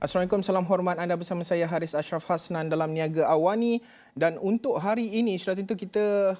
Assalamualaikum, salam hormat. Anda bersama saya Haris Ashraf Hasnan dalam Niaga Awani, dan untuk hari ini sudah tentu kita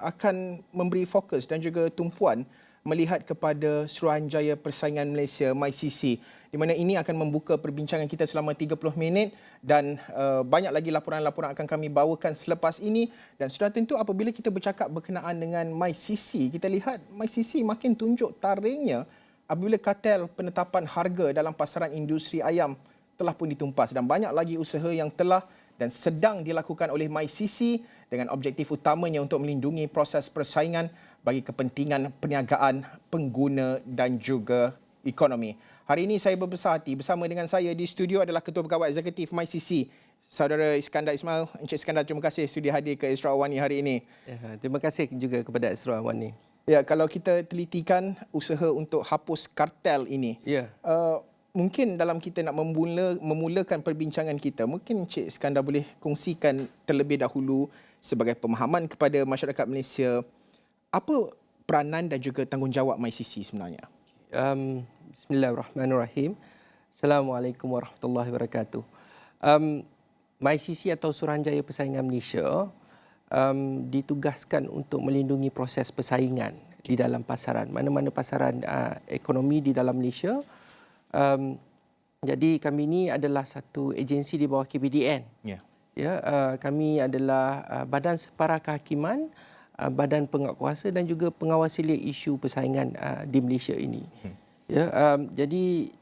akan memberi fokus dan juga tumpuan melihat kepada Suruhanjaya Persaingan Malaysia MyCC, di mana ini akan membuka perbincangan kita selama 30 minit dan banyak lagi laporan-laporan akan kami bawakan selepas ini. Dan sudah tentu apabila kita bercakap berkenaan dengan MyCC, kita lihat MyCC makin tunjuk taringnya apabila kartel penetapan harga dalam pasaran industri ayam telah pun ditumpas, dan banyak lagi usaha yang telah dan sedang dilakukan oleh MyCC dengan objektif utamanya untuk melindungi proses persaingan bagi kepentingan perniagaan, pengguna dan juga ekonomi. Hari ini saya berbesar hati, bersama dengan saya di studio adalah Ketua Pegawai Eksekutif MyCC, Saudara Iskandar Ismail. Encik Iskandar, terima kasih sudi hadir ke Astro Awani hari ini. Ya, terima kasih juga kepada Astro Awani. Ya, kalau kita telitikan usaha untuk hapus kartel ini, mungkin dalam kita nak memulakan perbincangan kita, mungkin Encik Iskandar boleh kongsikan terlebih dahulu sebagai pemahaman kepada masyarakat Malaysia, apa peranan dan juga tanggungjawab MyCC sebenarnya? Bismillahirrahmanirrahim. Assalamualaikum warahmatullahi wabarakatuh. MyCC atau Suruhanjaya Persaingan Malaysia ditugaskan untuk melindungi proses persaingan di dalam pasaran, mana-mana pasaran ekonomi di dalam Malaysia. Jadi kami ini adalah satu agensi di bawah KPDN. Kami adalah badan separa kehakiman, badan penguatkuasa dan juga pengawasilia isu persaingan di Malaysia ini. Jadi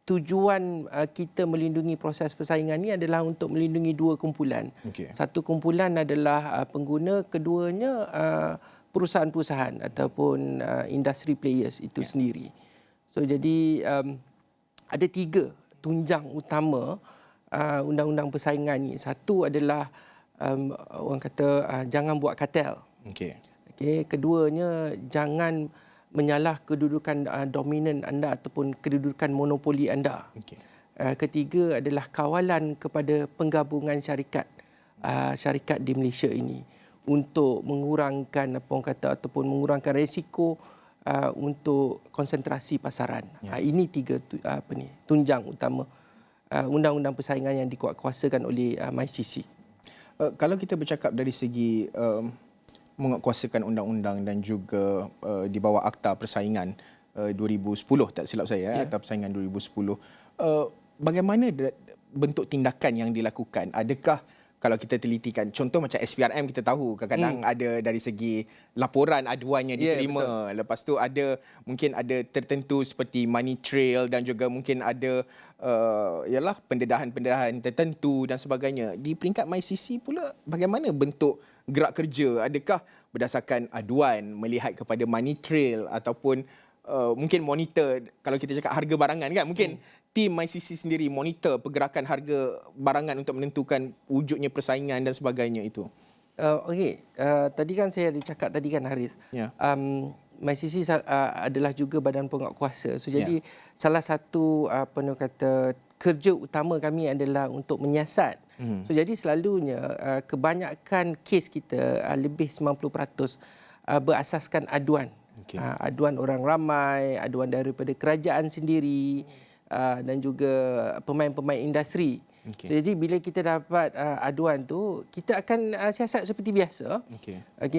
tujuan kita melindungi proses persaingan ini adalah untuk melindungi dua kumpulan. Satu kumpulan adalah pengguna, keduanya perusahaan-perusahaan ataupun industri players itu sendiri. So jadi ada tiga tunjang utama undang-undang persaingan ni. Satu adalah orang kata jangan buat kartel. Keduanya, jangan menyalah kedudukan dominan anda ataupun kedudukan monopoli anda. Ketiga adalah kawalan kepada penggabungan syarikat di Malaysia ini untuk mengurangkan ataupun mengurangkan risiko untuk konsentrasi pasaran. Ini tiga tunjang utama undang-undang persaingan yang dikuatkuasakan oleh MyCC. Kalau kita bercakap dari segi menguatkuasakan undang-undang dan juga di bawah Akta Persaingan 2010, tak silap saya, Akta Persaingan 2010, bagaimana bentuk tindakan yang dilakukan? Adakah kalau kita telitikan, contoh macam SPRM, kita tahu kadang-kadang ada dari segi laporan aduannya diterima. Lepas tu mungkin ada tertentu seperti money trail dan juga mungkin ada pendedahan-pendedahan tertentu dan sebagainya. Di peringkat MyCC pula, bagaimana bentuk gerak kerja? Adakah berdasarkan aduan melihat kepada money trail ataupun mungkin monitor, kalau kita cakap harga barangan kan, mungkin tim MyCC sendiri monitor pergerakan harga barangan untuk menentukan wujudnya persaingan dan sebagainya itu. Tadi kan saya ada cakap tadi kan, Haris. MyCC adalah juga badan penguatkuasa. So jadi salah satu kerja utama kami adalah untuk menyiasat. So jadi selalunya kebanyakan kes kita, lebih 90% berasaskan aduan. Aduan orang ramai, aduan daripada kerajaan sendiri dan juga pemain-pemain industri. Jadi bila kita dapat aduan tu, kita akan siasat seperti biasa.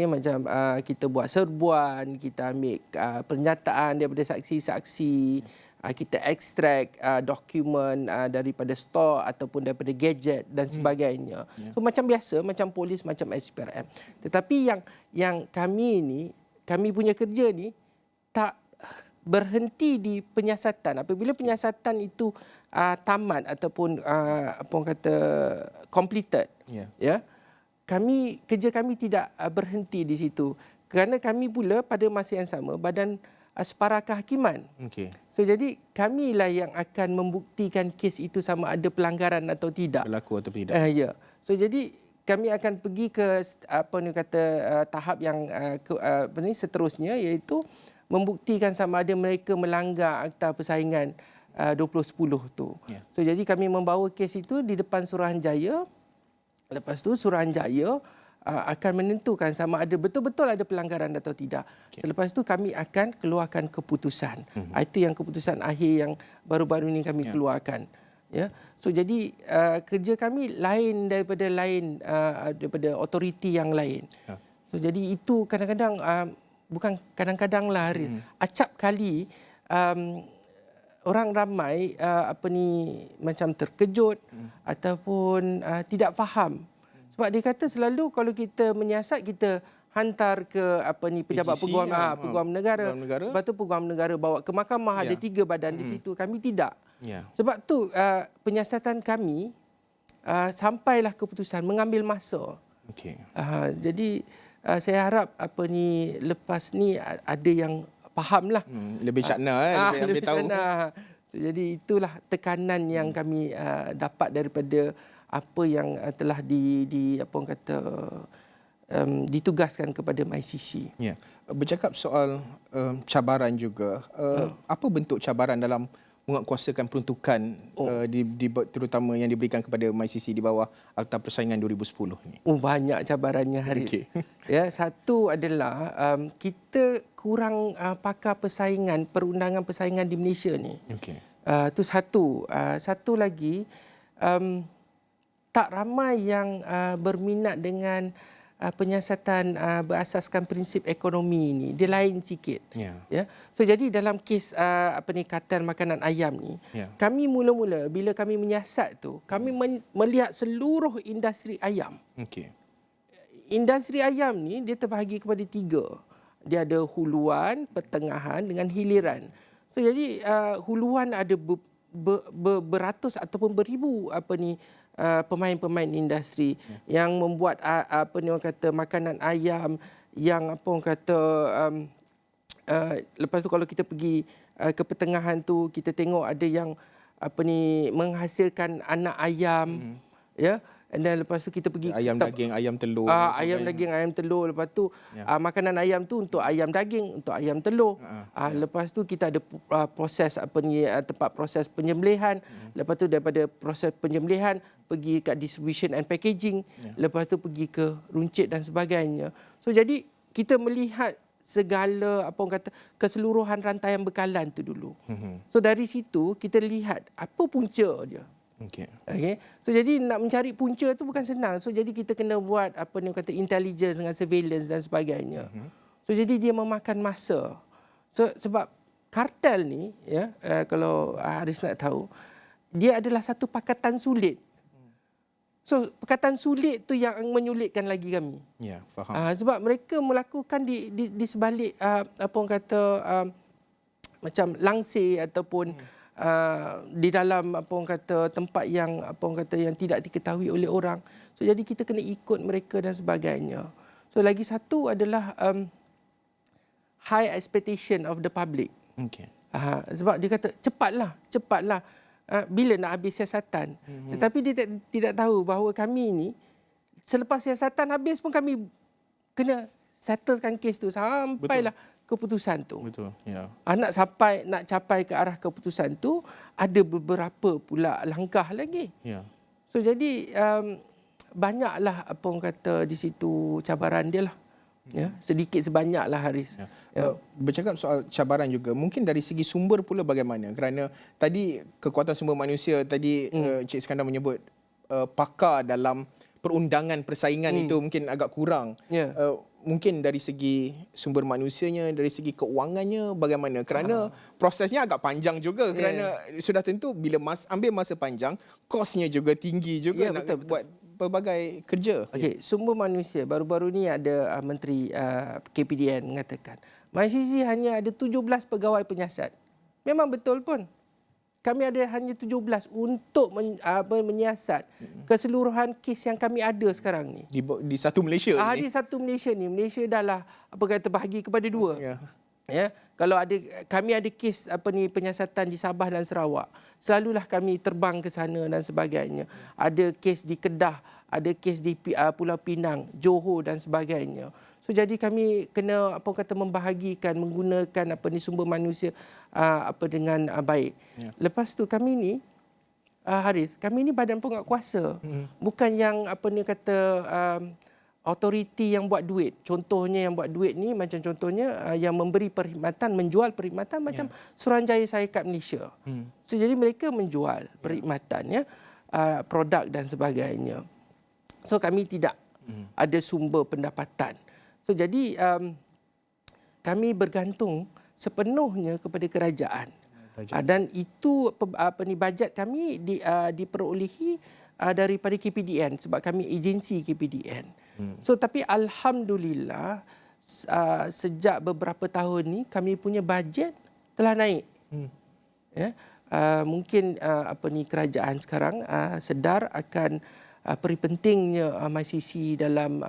Macam kita buat serbuan, kita ambil pernyataan daripada saksi-saksi, kita ekstrak dokumen daripada stok ataupun daripada gadget dan sebagainya. So macam biasa, macam polis, macam SPRM. Tetapi yang kami punya kerja ni tak berhenti di penyiasatan. Apabila penyiasatan itu tamat ataupun completed, kerja kami tidak berhenti di situ. Kerana kami pula pada masa yang sama badan separa kehakiman. So jadi kamilah yang akan membuktikan kes itu sama ada pelanggaran atau tidak. Berlaku atau tidak. So jadi kami akan pergi ke tahap yang seterusnya, iaitu membuktikan sama ada mereka melanggar Akta Persaingan 2010 tu. So jadi kami membawa kes itu di depan Suruhanjaya. Lepas tu Suruhanjaya akan menentukan sama ada betul-betul ada pelanggaran atau tidak. Selepas itu kami akan keluarkan keputusan. Itu yang keputusan akhir yang baru-baru ini kami keluarkan. Ya, so jadi kerja kami daripada otoriti yang lain. So jadi itu kadang-kadang bukan kadang-kadang lah Haris. Acap kali orang ramai macam terkejut ataupun tidak faham. Sebab dia kata selalu kalau kita menyiasat, kita hantar ke pejabat peguam negara. Lepas tu peguam negara bawa ke mahkamah, ada 3 badan di situ. Kami tidak. Sebab tu penyiasatan kami sampailah keputusan mengambil masa. Jadi saya harap lepas ni ada yang fahamlah. Lebih cakna lebih tahu. So, jadi itulah tekanan yang kami dapat daripada apa yang telah ditugaskan kepada MyCC. Ya. Bercakap soal cabaran juga, apa bentuk cabaran dalam menguatkuasakan peruntukan terutama yang diberikan kepada MyCC di bawah Akta Persaingan 2010 ni? Banyak cabarannya, Haris. Ya, satu adalah kita kurang pakar persaingan, perundangan persaingan di Malaysia ni. Itu satu. Satu lagi, tak ramai yang berminat dengan penyiasatan berasaskan prinsip ekonomi ini. Dia lain sikit. Ya. So jadi dalam kes katan makanan ayam ni, kami mula-mula bila kami menyiasat tu, kami melihat seluruh industri ayam. Industri ayam ni dia terbahagi kepada 3. Dia ada huluan, pertengahan dengan hiliran. So jadi huluan ada beratus ataupun beribu pemain-pemain industri yang membuat makanan ayam yang lepas tu kalau kita pergi ke pertengahan tu, kita tengok ada yang menghasilkan anak ayam, ya. Dan lepas tu kita pergi ayam daging, ayam telur. Ayam daging, ayam telur. Lepas tu makanan ayam tu untuk ayam daging, untuk ayam telur. Lepas tu kita ada proses tempat proses penyembelihan. Lepas tu daripada proses penyembelihan pergi ke distribution and packaging. Lepas tu pergi ke runcit dan sebagainya. So jadi kita melihat segala keseluruhan rantaian bekalan tu dulu. So dari situ kita lihat apa punca dia. So jadi nak mencari punca tu bukan senang. So jadi kita kena buat intelligence dengan surveillance dan sebagainya. So jadi dia memakan masa. So sebab kartel ni, ya, kalau Haris nak tahu, dia adalah satu pakatan sulit. So pakatan sulit tu yang menyulitkan lagi kami. Ya, faham. Sebab mereka melakukan di sebalik macam langsir ataupun di dalam tempat yang yang tidak diketahui oleh orang. So jadi kita kena ikut mereka dan sebagainya. So lagi satu adalah high expectation of the public. Sebab dia kata cepatlah. Bila nak habis siasatan. Tetapi dia tidak tahu bahawa kami ni selepas siasatan habis pun kami kena settlekan kes tu sampailah keputusan tu. Betul. Ya. Nak capai ke arah keputusan tu ada beberapa pula langkah lagi. So jadi banyaklah di situ cabaran dia lah. Ya, sedikit sebanyaklah, Haris. Bercakap soal cabaran juga, mungkin dari segi sumber pula bagaimana? Kerana tadi kekuatan sumber manusia tadi Encik Iskandar menyebut pakar dalam perundangan persaingan itu mungkin agak kurang. Mungkin dari segi sumber manusianya, dari segi keuangannya bagaimana? Kerana prosesnya agak panjang juga. Kerana sudah tentu bila ambil masa panjang, kosnya juga tinggi juga nak buat pelbagai kerja. Sumber manusia. Baru-baru ni ada Menteri KPDN mengatakan MyCC hanya ada 17 pegawai penyiasat. Memang betul pun. Kami ada hanya 17 untuk menyiasat keseluruhan kes yang kami ada sekarang ni. Di satu Malaysia ni? Di satu Malaysia ni. Malaysia dah lah bahagi kepada 2. Ya, kalau kami ada kes penyiasatan di Sabah dan Sarawak, selalulah kami terbang ke sana dan sebagainya. Ada kes di Kedah, ada kes di Pulau Pinang, Johor dan sebagainya. So jadi kami kena membahagikan, menggunakan sumber manusia dengan baik. Lepas tu kami ni Haris, kami ni badan penguatkuasa. Bukan yang autoriti yang buat duit. Contohnya yang buat duit ni macam contohnya yang memberi perkhidmatan, menjual perkhidmatan macam Suruhanjaya Syarikat Malaysia. So jadi mereka menjual perkhidmatannya, produk dan sebagainya. So kami tidak ada sumber pendapatan. So jadi kami bergantung sepenuhnya kepada kerajaan. Dan itu bajet kami diperolehi daripada KPDN sebab kami agensi KPDN. So tapi alhamdulillah sejak beberapa tahun ni kami punya bajet telah naik. Ya. Mungkin kerajaan sekarang sedar akan peri pentingnya MyCC dalam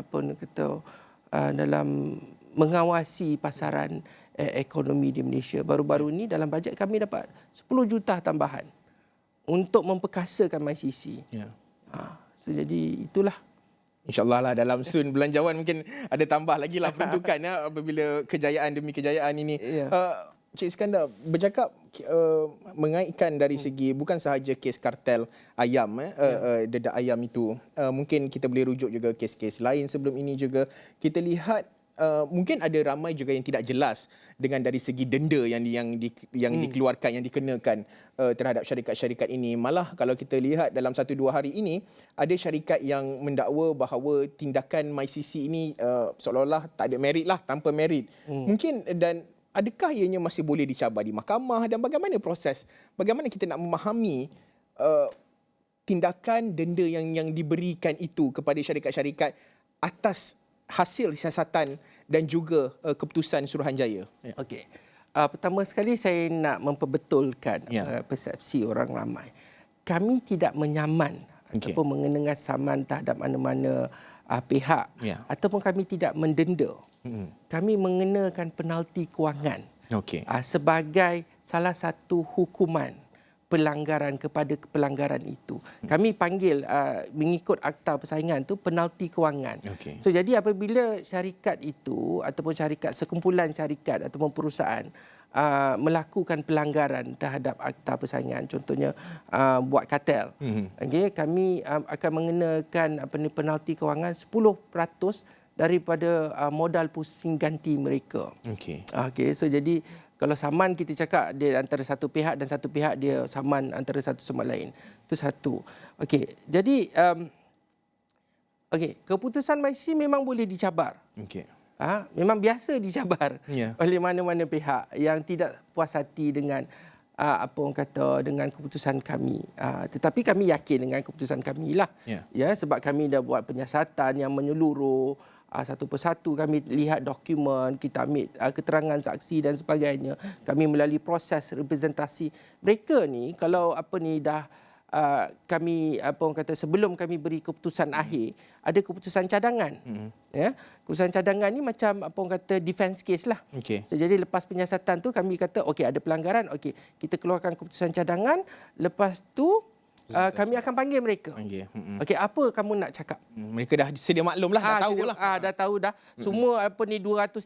dalam mengawasi pasaran ekonomi di Malaysia. Baru-baru ini dalam bajet kami dapat 10 juta tambahan untuk memperkasakan MyCC. So jadi itulah. InsyaAllah lah dalam soon belanjawan mungkin ada tambah lagi lah peruntukan apabila kejayaan demi kejayaan ini. Cik Iskandar, bercakap mengaitkan dari segi bukan sahaja kes kartel ayam, dedak ayam itu. Mungkin kita boleh rujuk juga kes-kes lain sebelum ini juga. Kita lihat mungkin ada ramai juga yang tidak jelas dengan dari segi denda yang dikeluarkan, yang dikenakan terhadap syarikat-syarikat ini. Malah kalau kita lihat dalam 1-2 hari ini, ada syarikat yang mendakwa bahawa tindakan MyCC ini seolah-olah tak ada merit lah, tanpa merit. Mungkin dan adakah ianya masih boleh dicabar di mahkamah dan bagaimana proses? Bagaimana kita nak memahami tindakan denda yang diberikan itu kepada syarikat-syarikat atas hasil siasatan dan juga keputusan Suruhanjaya? Okey. Pertama sekali saya nak memperbetulkan persepsi orang ramai. Kami tidak menyaman ataupun mengenakan saman terhadap mana-mana pihak ataupun kami tidak mendenda. Kami mengenakan penalti kewangan sebagai salah satu hukuman pelanggaran kepada pelanggaran itu. Kami panggil mengikut akta persaingan tu penalti kewangan. So jadi apabila syarikat itu ataupun sekumpulan syarikat ataupun perusahaan melakukan pelanggaran terhadap akta persaingan, contohnya buat kartel, kami akan mengenakan penalti kewangan 10% daripada modal pusing ganti mereka. So jadi kalau saman kita cakap dia antara satu pihak dan satu pihak dia saman antara satu sama lain. Itu satu. Jadi keputusan MyCC memang boleh dicabar. Memang biasa dicabar oleh mana-mana pihak yang tidak puas hati dengan dengan keputusan kami. Tetapi kami yakin dengan keputusan kami lah. Sebab kami dah buat penyiasatan yang menyeluruh. Satu persatu kami lihat dokumen, kita ambil keterangan saksi dan sebagainya. Kami melalui proses representasi. Mereka ni kalau dah kami sebelum kami beri keputusan akhir, ada keputusan cadangan. Keputusan cadangan ni macam defense case lah. So, jadi lepas penyiasatan tu kami kata ada pelanggaran, kita keluarkan keputusan cadangan, lepas tu kami akan panggil mereka. Apa kamu nak cakap? Mereka dah sedia maklum lah, dah tahu lah. Dah tahu dah. Semua 200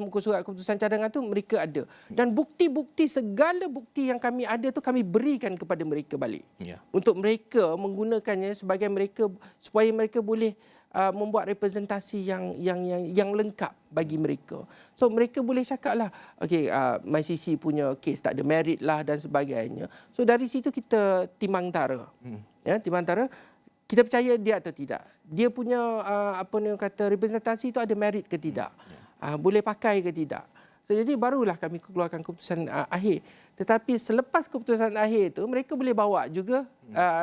muka surat keputusan cadangan tu mereka ada. Dan bukti-bukti, segala bukti yang kami ada tu kami berikan kepada mereka balik. Untuk mereka menggunakannya sebagai supaya mereka boleh membuat representasi yang lengkap bagi mereka. So mereka boleh cakaplah, MyCC punya kes tak ada merit lah dan sebagainya. So dari situ kita timbang tara. Timbang tara, kita percaya dia atau tidak. Dia punya representasi itu ada merit ke tidak. Boleh pakai ke tidak. So, jadi barulah kami keluarkan keputusan akhir. Tetapi selepas keputusan akhir itu mereka boleh bawa juga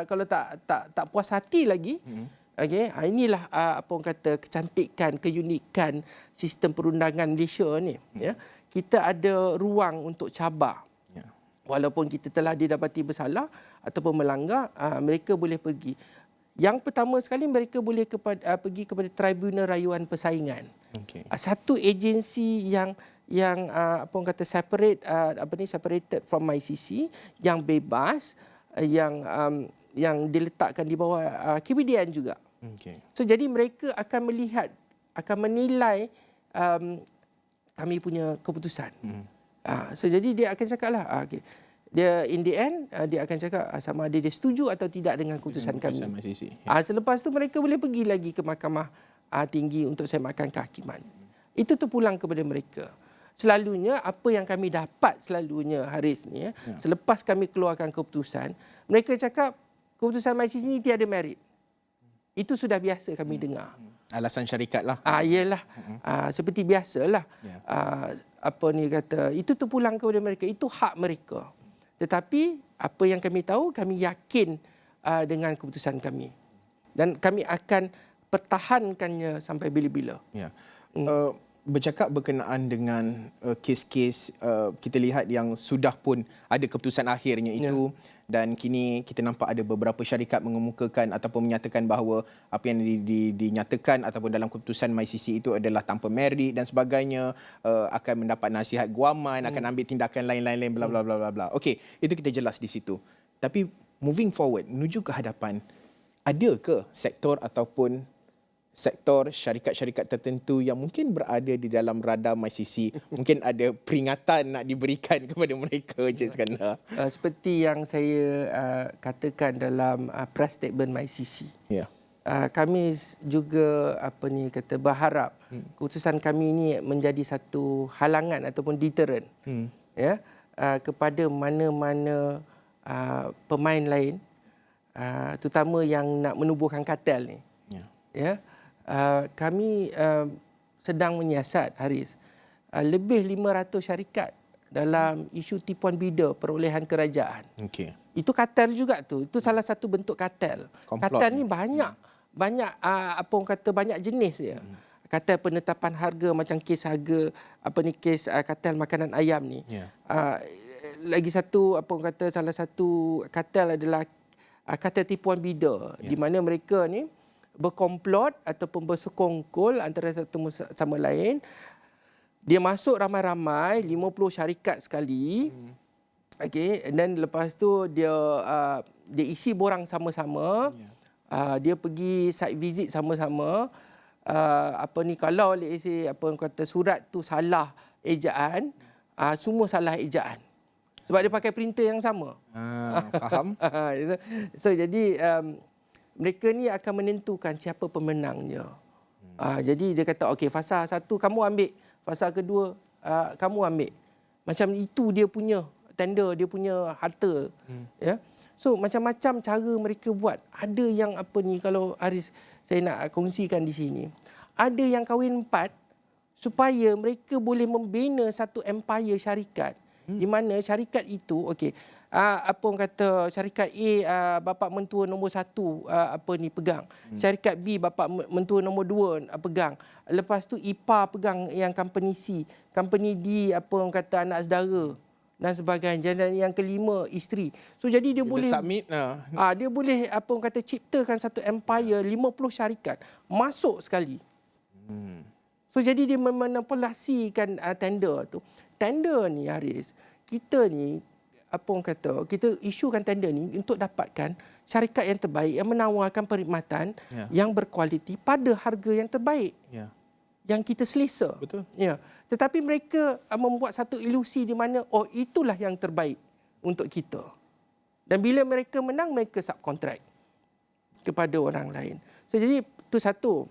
kalau tak puas hati lagi. Inilah kecantikan, keunikan sistem perundangan Malaysia ni. Kita ada ruang untuk cabar. Walaupun kita telah didapati bersalah ataupun melanggar, mereka boleh pergi. Yang pertama sekali mereka boleh pergi kepada Tribunal Rayuan Persaingan. Satu agensi yang separated from MyCC, yang bebas, yang diletakkan di bawah KPDN juga. So jadi mereka akan melihat, akan menilai kami punya keputusan. So jadi dia akan cakaplah, dia in the end dia akan cakap sama ada dia setuju atau tidak dengan keputusan kami. Selepas tu mereka boleh pergi lagi ke mahkamah tinggi untuk semakan kehakiman. Itu terpulang kepada mereka. Selalunya apa yang kami dapat selalunya Haris ni, selepas kami keluarkan keputusan, mereka cakap keputusan MyCC ni tiada merit. Itu sudah biasa kami dengar. Alasan syarikat lah. Iyalah. Seperti biasalah. Apa ni kata, itu terpulang kepada mereka. Itu hak mereka. Tetapi apa yang kami tahu, kami yakin dengan keputusan kami. Dan kami akan pertahankannya sampai bila-bila. Ya. Bercakap berkenaan dengan kes-kes kita lihat yang sudah pun ada keputusan akhirnya itu, dan kini kita nampak ada beberapa syarikat mengemukakan ataupun menyatakan bahawa apa yang dinyatakan ataupun dalam keputusan MyCC itu adalah tanpa merit dan sebagainya, akan mendapat nasihat guaman, akan ambil tindakan lain-lain bla bla bla bla bla. Okey, itu kita jelas di situ. Tapi moving forward menuju ke hadapan, ada ke sektor ataupun sektor syarikat-syarikat tertentu yang mungkin berada di dalam radar MyCC, mungkin ada peringatan nak diberikan kepada mereka, Encik Iskandar? Seperti yang saya katakan dalam press statement MyCC. Kami juga berharap keputusan kami ini menjadi satu halangan ataupun deterrent kepada mana-mana pemain lain, terutama yang nak menubuhkan kartel ni. Kami sedang menyiasat, Haris, lebih 500 syarikat dalam isu tipuan bidar perolehan kerajaan. Itu kartel juga tu. Itu salah satu bentuk kartel. Kartel ni banyak banyak jenis dia. Kartel penetapan harga, macam kes harga kes kartel makanan ayam ni. Lagi satu salah satu kartel adalah kartel tipuan bidar, di mana mereka ni berkomplot ataupun bersekongkol antara satu sama lain. Dia masuk ramai-ramai, 50 syarikat sekali. Dan lepas tu dia isi borang sama-sama. Dia pergi site visit sama-sama. Kalau let's say surat tu salah ejaan, semua salah ejaan. Sebab dia pakai printer yang sama. Faham? So jadi mereka ni akan menentukan siapa pemenangnya. Jadi dia kata, okey, fasa 1 kamu ambil, fasa kedua kamu ambil. Macam itu dia punya tender, dia punya harta. So macam-macam cara mereka buat. Ada yang kalau Haris saya nak kongsikan di sini. Ada yang kahwin 4 supaya mereka boleh membina satu empire syarikat. Di mana syarikat itu, syarikat A, bapa mentua nombor 1 pegang. Syarikat B, bapa mentua nombor 2 pegang. Lepas tu IPA pegang yang company C, company D anak saudara dan sebagainya. Dan yang kelima isteri. So jadi dia boleh submit dia boleh ciptakan satu empire, 50 syarikat masuk sekali. So jadi dia memanipulasikan tender tu. Tender ni, Haris, kita ni kita isukan tender ni untuk dapatkan syarikat yang terbaik yang menawarkan perkhidmatan yang berkualiti pada harga yang terbaik. Yang kita selesa. Betul. Tetapi mereka membuat satu ilusi di mana itulah yang terbaik untuk kita. Dan bila mereka menang, mereka subkontrak kepada orang lain. So jadi itu satu.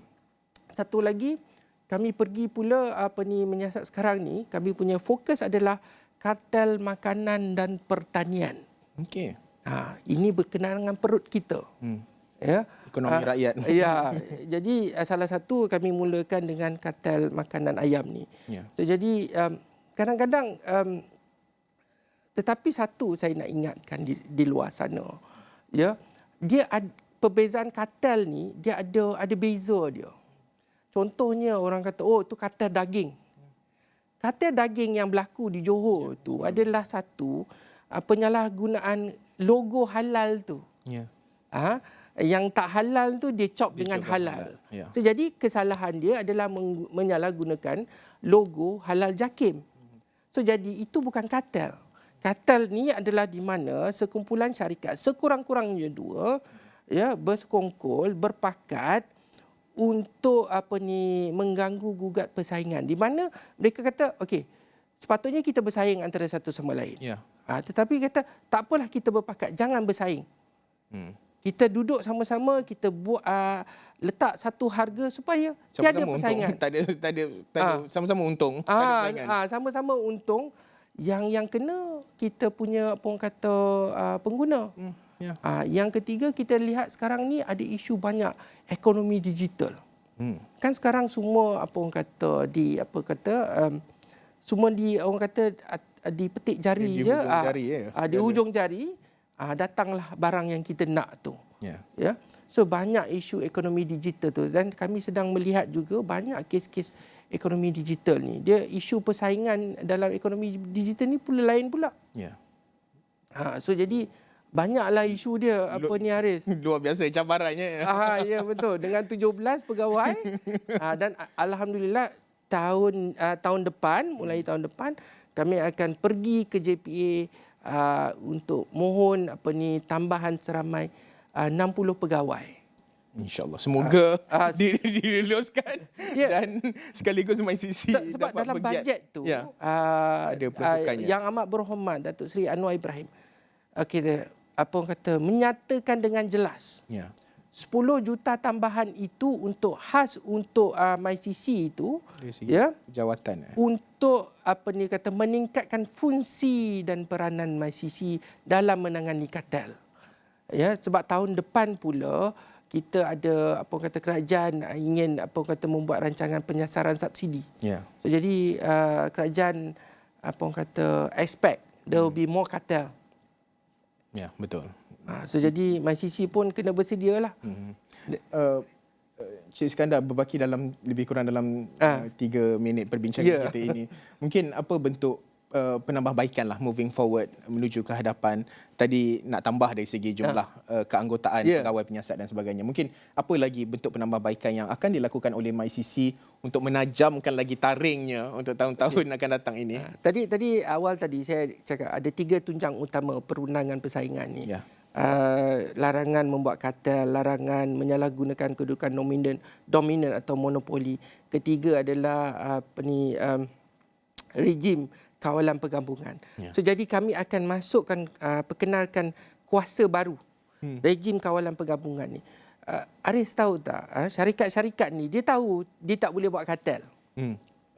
Satu lagi, kami pergi pula menyiasat sekarang ni, kami punya fokus adalah kartel makanan dan pertanian. Ini berkenaan dengan perut kita. Ekonomi rakyat. Jadi salah satu kami mulakan dengan kartel makanan ayam ni. So jadi kadang-kadang tetapi satu saya nak ingatkan di luar sana. Dia perbezaan kartel ni dia ada beza dia. Contohnya orang kata, itu kartel daging. Kartel daging yang berlaku di Johor tu adalah satu penyalahgunaan logo halal tu. Yang tak halal tu dia chop dengan halal. So, jadi kesalahan dia adalah menyalahgunakan logo halal JAKIM. So jadi itu bukan kartel. Kartel ni adalah di mana sekumpulan syarikat sekurang-kurangnya 2 bersekongkol, berpakat untuk mengganggu gugat persaingan, di mana mereka kata sepatutnya kita bersaing antara satu sama lain. Tetapi kata tak apalah, kita berpakat, jangan bersaing. kita duduk sama-sama, kita buat letak satu harga supaya tiada Sama-sama persaingan. untung. Tak ada sama-sama untung. Tak ada persaingan. Sama-sama untung. Yang kena kita punya apa orang kata pengguna. Yang ketiga, kita lihat sekarang ni ada isu banyak ekonomi digital. Kan sekarang semua apa orang kata semua di orang kata di petik jari Di je, hujung jari, di hujung jari datanglah barang yang kita nak tu. Ya. So banyak isu ekonomi digital tu, dan kami sedang melihat juga banyak kes-kes ekonomi digital ni. Dia isu persaingan dalam ekonomi digital ni pula lain pula. So jadi banyaklah isu dia Haris. Luar biasa cabarannya. Ya betul, dengan 17 pegawai dan alhamdulillah tahun depan, mulai tahun depan kami akan pergi ke JPA untuk mohon tambahan seramai 60 pegawai. InsyaAllah. Semoga diluluskan dan sekaligus MyCC sebab dalam bajet tu ada peruntukannya. Yang amat berhormat Datuk Seri Anwar Ibrahim menyatakan dengan jelas 10 juta tambahan itu untuk khas untuk MyCC itu jawatan untuk meningkatkan fungsi dan peranan MyCC dalam menangani kartel. Sebab tahun depan pula kita ada kerajaan ingin membuat rancangan penyasaran subsidi. So jadi kerajaan expect there will be more cartel. Betul. So jadi MyCC pun kena bersedialah. Cik Iskandar, berbaki dalam lebih kurang dalam 3 minit perbincangan kita ini. Mungkin apa bentuk penambahbaikan lah moving forward menuju ke hadapan. Tadi nak tambah dari segi jumlah keanggotaan pegawai penyiasat dan sebagainya. Mungkin apa lagi bentuk penambahbaikan yang akan dilakukan oleh MyCC untuk menajamkan lagi taringnya untuk tahun-tahun akan datang ini? Tadi awal saya cakap ada 3 tunjang utama perundangan persaingan ni. Larangan membuat kartel, larangan menyalahgunakan kedudukan dominan atau monopoli. Ketiga adalah rejim kawalan pergabungan. So jadi kami akan masukkan perkenalkan kuasa baru rejim kawalan pergabungan ni. Aris tahu tak, syarikat-syarikat ni dia tahu dia tak boleh buat kartel.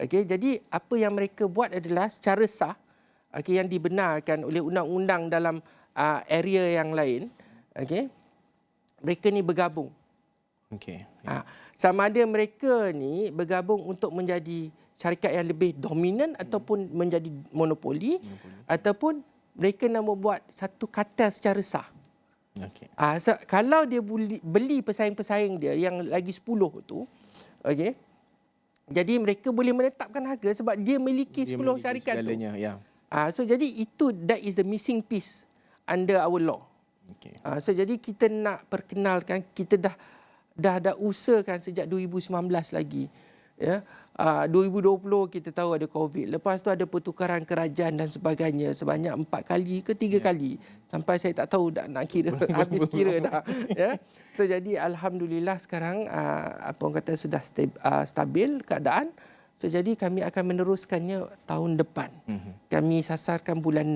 Jadi apa yang mereka buat adalah secara sah yang dibenarkan oleh undang-undang dalam area yang lain. Mereka ni bergabung. Sama ada mereka ni bergabung untuk menjadi syarikat yang lebih dominan ataupun menjadi monopoli, ataupun mereka nak membuat satu kartel secara sah. Kalau dia beli pesaing-pesaing dia yang lagi 10 tu, jadi mereka boleh menetapkan harga sebab dia memiliki 10 syarikat tu. So jadi that is the missing piece under our law. So jadi kita nak perkenalkan, kita dah usahakan sejak 2019 lagi. 2020 kita tahu ada COVID. Lepas tu ada pertukaran kerajaan dan sebagainya sebanyak 4 kali ke 3 kali. Sampai saya tak tahu dah nak kira, habis kira dah. So jadi alhamdulillah sekarang sudah stabil keadaan. So jadi kami akan meneruskannya tahun depan. Kami sasarkan bulan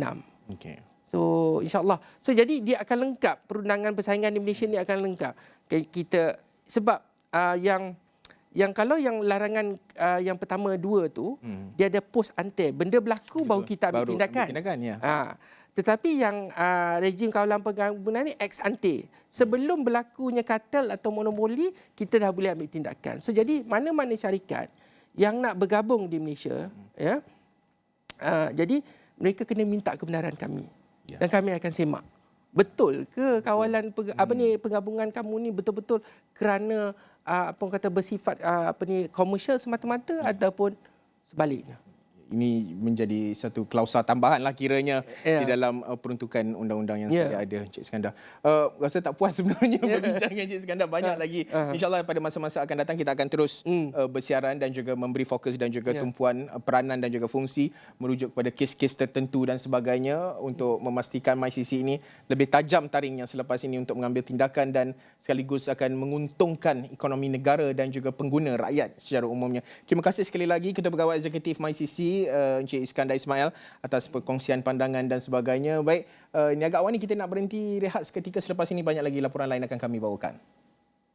6. So insyaAllah. So jadi dia akan lengkap. Perundangan persaingan di Malaysia ni akan lengkap. Kita sebab yang kalau yang larangan yang pertama 2 tu dia ada post ante, benda berlaku baru kita ambil tindakan. Tetapi yang rejim kawalan pergabungan ni ex ante, sebelum berlakunya kartel atau monopoli kita dah boleh ambil tindakan. So jadi mana-mana syarikat yang nak bergabung di Malaysia jadi mereka kena minta kebenaran kami. Dan kami akan semak betul ke kawalan penggabungan kamu ni betul-betul kerana bersifat komersial semata-mata ataupun sebaliknya. Ini menjadi satu klausa tambahan lah kiranya di dalam peruntukan undang-undang yang sudah ada, Cik Iskandar. Rasa tak puas sebenarnya perbincangan Cik Iskandar, banyak lagi. InsyaAllah pada masa-masa akan datang kita akan terus bersiaran dan juga memberi fokus dan juga tumpuan peranan dan juga fungsi merujuk kepada kes-kes tertentu dan sebagainya untuk memastikan MyCC ini lebih tajam taringnya selepas ini untuk mengambil tindakan dan sekaligus akan menguntungkan ekonomi negara dan juga pengguna rakyat secara umumnya. Terima kasih sekali lagi Ketua Pegawai Eksekutif MyCC kasih Encik Iskandar Ismail atas perkongsian pandangan dan sebagainya. Baik, Niaga Awani, kita nak berhenti rehat seketika, selepas ini banyak lagi laporan lain akan kami bawakan.